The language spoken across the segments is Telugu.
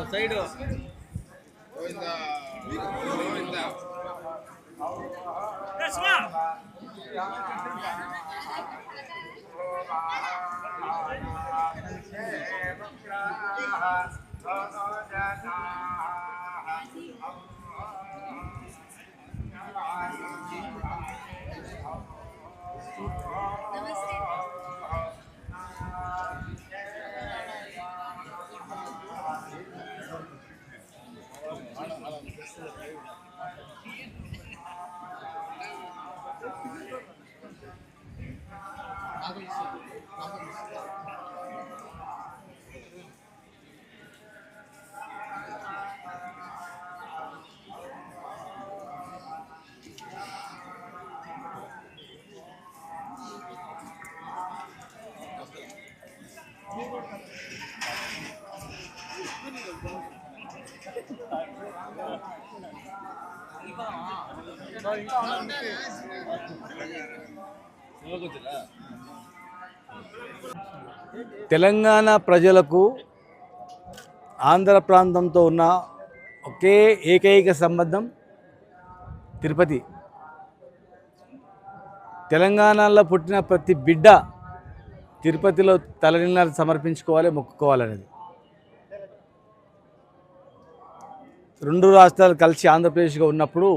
సైడ్ తెలంగాణ ప్రజలకు ఆంధ్ర ప్రాంతంతో ఉన్న ఒకే ఏకైక సంబంధం తిరుపతి. తెలంగాణలో పుట్టిన ప్రతి బిడ్డ తిరుపతిలో తలనీలాలు సమర్పించుకోవాలి, మొక్కుకోవాలనేది. రెండు రాష్ట్రాలు కలిసి ఆంధ్రప్రదేశ్గా ఉన్నప్పుడు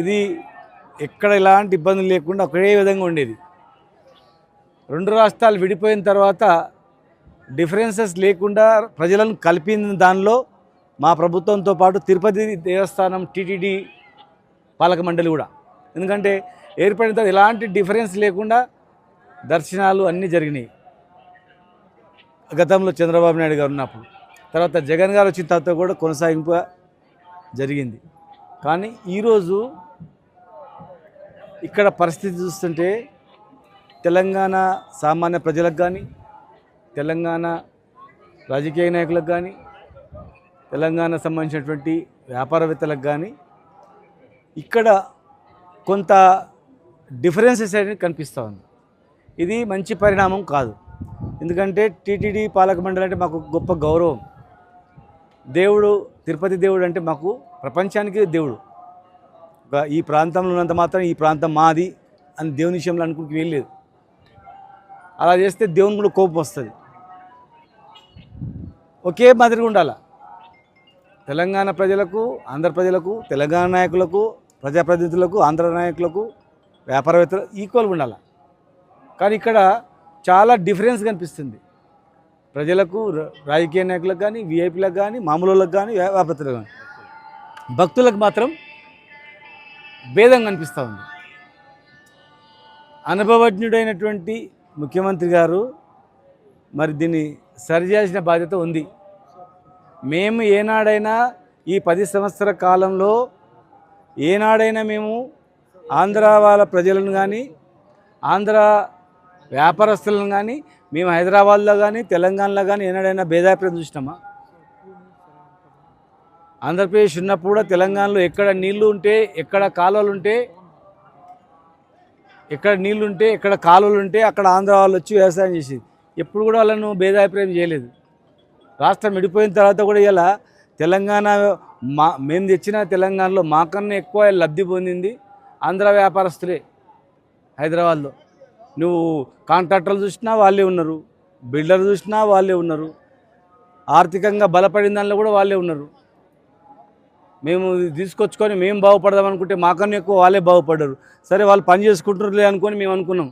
ఇది ఎక్కడ ఎలాంటి ఇబ్బందులు లేకుండా ఒకే విధంగా ఉండేది. రెండు రాష్ట్రాలు విడిపోయిన తర్వాత డిఫరెన్సెస్ లేకుండా ప్రజలను కలిపిన దానిలో మా ప్రభుత్వంతో పాటు తిరుపతి దేవస్థానం టీటీడీ పాలక మండలి కూడా. ఎందుకంటే ఏర్పడిన తర్వాత ఎలాంటి డిఫరెన్స్ లేకుండా దర్శనాలు అన్నీ జరిగినాయి గతంలో చంద్రబాబు నాయుడు గారు ఉన్నప్పుడు. తర్వాత జగన్ గారు వచ్చిన తర్వాత కూడా కొనసాగింపు జరిగింది. కానీ ఈరోజు ఇక్కడ పరిస్థితి చూస్తుంటే తెలంగాణ సామాన్య ప్రజలకు కానీ, తెలంగాణ రాజకీయ నాయకులకు కానీ, తెలంగాణ సంబంధించినటువంటి వ్యాపారవేత్తలకు కానీ ఇక్కడ కొంత డిఫరెన్సెస్ అనేది కనిపిస్తూ ఉంది. ఇది మంచి పరిణామం కాదు. ఎందుకంటే టీటీడీ పాలక మండలి అంటే మాకు గొప్ప గౌరవం. దేవుడు, తిరుపతి దేవుడు అంటే మాకు ప్రపంచానికి దేవుడు. ఈ ప్రాంతంలో ఉన్నంత మాత్రం ఈ ప్రాంతం మాది అని దేవుని విషయంలో అనుకుంటూ వెళ్ళలేదు. అలా చేస్తే దేవుని కూడా కోపం వస్తుంది. ఒకే మాదిరిగా ఉండాలి. తెలంగాణ ప్రజలకు, ఆంధ్ర ప్రజలకు, తెలంగాణ నాయకులకు, ప్రజాప్రతినిధులకు, ఆంధ్ర నాయకులకు, వ్యాపారవేత్తలు ఈక్వల్గా ఉండాలి. కానీ ఇక్కడ చాలా డిఫరెన్స్ కనిపిస్తుంది. ప్రజలకు, రాజకీయ నాయకులకు కానీ, విఐపీలకు కానీ, మామూలులకు కానీ, వ్యాపారవేత్తలకు కానీ, భక్తులకు మాత్రం భేదం కనిపిస్తూ ఉంది. అనుభవజ్ఞుడైనటువంటి ముఖ్యమంత్రి గారు మరి దీన్ని సరిచేయాల్సిన బాధ్యత ఉంది. మేము ఏనాడైనా ఈ 10 సంవత్సరాల కాలంలో ఏనాడైనా మేము ఆంధ్ర వాళ్ళ ప్రజలను కానీ, ఆంధ్ర వ్యాపారస్తులను కానీ, మేము హైదరాబాద్లో కానీ, తెలంగాణలో కానీ ఏనాడైనా భేదాభిప్రాయం చూసినామా? ఆంధ్రప్రదేశ్ ఉన్నప్పుడు కూడా తెలంగాణలో ఎక్కడ నీళ్లు ఉంటే, ఎక్కడ కాలువలు ఉంటే, ఎక్కడ కాలువలు ఉంటే అక్కడ ఆంధ్ర వాళ్ళు వచ్చి వ్యవసాయం చేసేది. ఎప్పుడు కూడా వాళ్ళను భేదాభిప్రాయం చేయలేదు. రాష్ట్రం విడిపోయిన తర్వాత కూడా ఇలా తెలంగాణ మేము తెచ్చిన తెలంగాణలో మాకన్నా ఎక్కువ లబ్ధి పొందింది ఆంధ్ర వ్యాపారస్తులే. హైదరాబాద్లో నువ్వు కాంట్రాక్టర్లు చూసినా వాళ్ళే ఉన్నారు, బిల్డర్లు చూసినా వాళ్ళే ఉన్నారు, ఆర్థికంగా బలపడిన దానిలో కూడా వాళ్ళే ఉన్నారు. మేము తీసుకొచ్చుకొని మేము బాగుపడదాం అనుకుంటే మాకన్నా ఎక్కువ వాళ్ళే బాగుపడ్డారు. సరే వాళ్ళు పని చేసుకుంటారులే అనుకొని మేము అనుకున్నాం.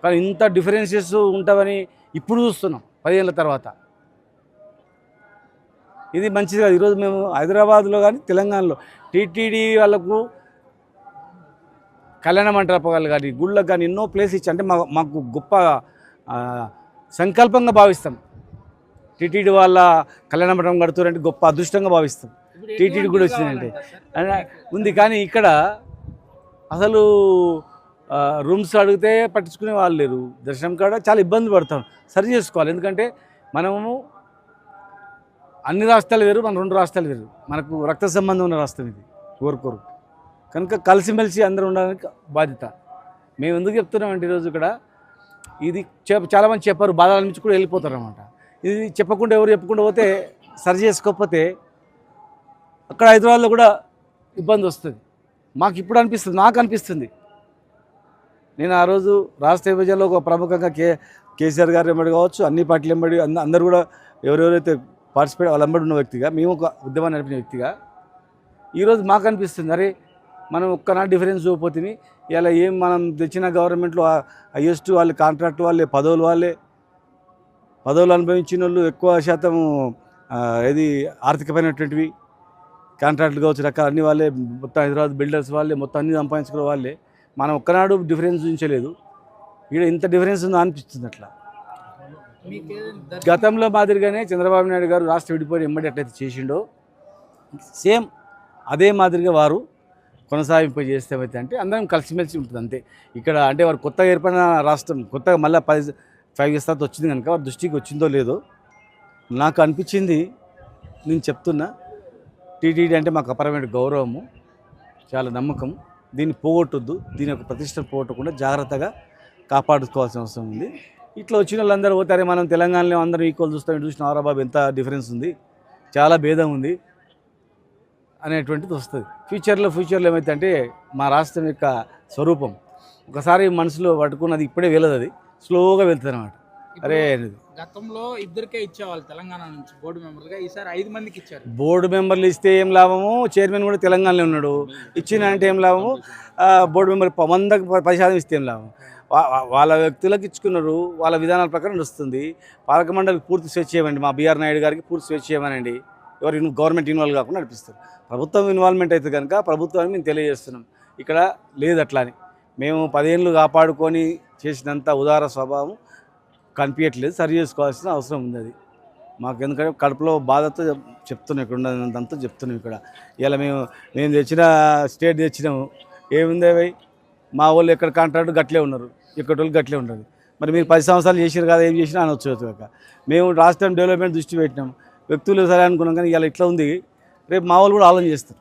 కానీ ఇంత డిఫరెన్సెస్ ఉంటావని ఇప్పుడు చూస్తున్నాం 10 ఏళ్ళ తర్వాత. ఇది మంచిది కాదు. ఈరోజు మేము హైదరాబాద్లో కానీ తెలంగాణలో టీటీడీ వాళ్ళకు కళ్యాణ మంటపాలు కానీ గుళ్ళకు కానీ ఎన్నో ప్లేస్ ఇచ్చి అంటే మాకు గొప్ప సంకల్పంగా భావిస్తాం. టీటీడీ వాళ్ళ కళ్యాణ మండపం కడుతున్నారంటే గొప్ప అదృష్టంగా భావిస్తాం. టీటీడీ కూడా వచ్చిందంటే ఉంది. కానీ ఇక్కడ అసలు రూమ్స్ అడిగితే పట్టించుకునే వాళ్ళు లేరు. దర్శనం కాడ చాలా ఇబ్బంది పడతాం. సరి చేసుకోవాలి. ఎందుకంటే మనము అన్ని రాష్ట్రాలు వేరు, మన 2 రాష్ట్రాలు వేరు. మనకు రక్త సంబంధం ఉన్న రాష్ట్రం ఇది కోరుకోరు. కనుక కలిసిమెలిసి అందరూ ఉండడానికి బాధ్యత. మేము ఎందుకు చెప్తున్నామంటే ఈరోజు ఇక్కడ ఇది చాలామంది చెప్పారు, బాధ అనిపించి కూడా వెళ్ళిపోతారు అన్నమాట. ఇది చెప్పకుండా ఎవరు చెప్పకుండా పోతే సరి చేసుకోకపోతే అక్కడ హైదరాబాద్లో కూడా ఇబ్బంది వస్తుంది. మాకు ఇప్పుడు అనిపిస్తుంది, నాకు అనిపిస్తుంది. నేను ఆ రోజు రాష్ట్ర విభజనలో ఒక ప్రముఖంగా కేసీఆర్ గారు వెంబడి కావచ్చు, అన్ని పార్టీలు వెంబడి అందరూ కూడా ఎవరెవరైతే పార్టిసిపేట్ వాళ్ళ వెంబడి ఉన్న వ్యక్తిగా, మేము ఒక ఉద్యమాన్ని నడిపిన వ్యక్తిగా ఈరోజు మాకు అనిపిస్తుంది, అరే మనం ఒక్కనా డిఫరెన్స్ చూపోతుంది. ఇలా ఏం మనం తెచ్చిన గవర్నమెంట్లో హైయెస్ట్ వాళ్ళు కాంట్రాక్ట్ వాళ్ళే, పదవులు అనుభవించిన వాళ్ళు ఎక్కువ శాతం ఇది ఆర్థికమైనటువంటివి కాంట్రాక్ట్లు కావచ్చు, రకాలు అన్ని వాళ్ళే, మొత్తం హైదరాబాద్ బిల్డర్స్ వాళ్ళే, మొత్తం అన్ని సంపాదించుకునే వాళ్ళే. మనం ఒక్కనాడు డిఫరెన్స్ చూపించలేదు. ఇక్కడ ఇంత డిఫరెన్స్ ఉందో అనిపిస్తుంది. అట్లా గతంలో మాదిరిగానే చంద్రబాబు నాయుడు గారు రాష్ట్ర విడిపోయిన ఎమ్మడి ఎట్లయితే చేసిండో సేమ్ అదే మాదిరిగా వారు కొనసాగింపు చేస్తే అంటే అందరం కలిసిమెలిసి ఉంటుంది అంతే. ఇక్కడ అంటే వారు కొత్తగా ఏర్పడిన రాష్ట్రం, కొత్తగా మళ్ళీ 5 years తర్వాత వచ్చింది కనుక వారి దృష్టికి వచ్చిందో లేదో నాకు అనిపించింది. నేను చెప్తున్నా, టీటీడీ అంటే మాకు అపరమైన గౌరవము, చాలా నమ్మకం. దీన్ని పోగొట్టొద్దు, దీని యొక్క ప్రతిష్టను పోగొట్టకుండా జాగ్రత్తగా కాపాడుకోవాల్సిన అవసరం ఉంది. ఇట్లా వచ్చిన వాళ్ళందరూ పోతారే, మనం తెలంగాణలో అందరం ఈక్వల్ చూస్తాం, చూసిన ఆరాబాబు ఎంత డిఫరెన్స్ ఉంది, చాలా భేదం ఉంది అనేటువంటిది వస్తుంది. ఫ్యూచర్లో ఏమైతే అంటే మా రాష్ట్రం యొక్క స్వరూపం ఒకసారి మనసులో పట్టుకున్నది ఇప్పుడే వెళ్ళదు, అది స్లోగా వెళ్తుంది అన్నమాట. అరే గతంలో 2 ఇచ్చేవాళ్ళు తెలంగాణ నుంచి బోర్డు మెంబర్లుగా, ఈసారి 5 మందికి ఇచ్చారు. బోర్డు మెంబర్లు ఇస్తే ఏం లాభము, చైర్మన్ కూడా తెలంగాణలో ఉన్నాడు, ఇచ్చిన అంటే ఏం లాభము, బోర్డు మెంబర్ 100కి 10% ఇస్తే ఏం లాభం. వాళ్ళ వ్యక్తులకు ఇచ్చుకున్నారు, వాళ్ళ విధానాల ప్రకారం వస్తుంది. పాలక మండలికి పూర్తి స్వేచ్ఛ ఇవ్వండి, మా బీఆర్ నాయుడు గారికి పూర్తి స్వేచ్ఛ ఇవ్వనండి, ఎవరు గవర్నమెంట్ ఇన్వాల్వ్ కాకుండా నడిపిస్తారు. ప్రభుత్వం ఇన్వాల్వ్మెంట్ అయితే కనుక ప్రభుత్వాన్ని మేము తెలియజేస్తున్నాం. ఇక్కడ లేదు అట్లా అని. మేము 10 ఏళ్ళు కాపాడుకొని చేసినంత ఉదార స్వభావం కనిపించట్లేదు, సరి చేసుకోవాల్సిన అవసరం ఉంది. అది మాకు ఎందుకంటే కడుపులో బాధతో చెప్తున్నాం, ఇక్కడ ఉన్నదంతా చెప్తున్నాం. ఇక్కడ ఇలా మేము తెచ్చిన స్టేట్ తెచ్చినాము, ఏముంది అవి మా వాళ్ళు ఎక్కడ కాంట్రాక్ట్ గట్లే ఉన్నారు, ఇక్కడ వాళ్ళు గట్లే ఉండరు. మరి మీరు 10 సంవత్సరాలు చేసారు కదా, ఏం చేసినా అనొచ్చు కాక. మేము రాష్ట్రం డెవలప్మెంట్ దృష్టి పెట్టినాం, వ్యక్తులు సరే అనుకున్నాం. కానీ ఇలా ఇట్లా ఉంది, రేపు మా వాళ్ళు కూడా ఆలోచన చేస్తారు.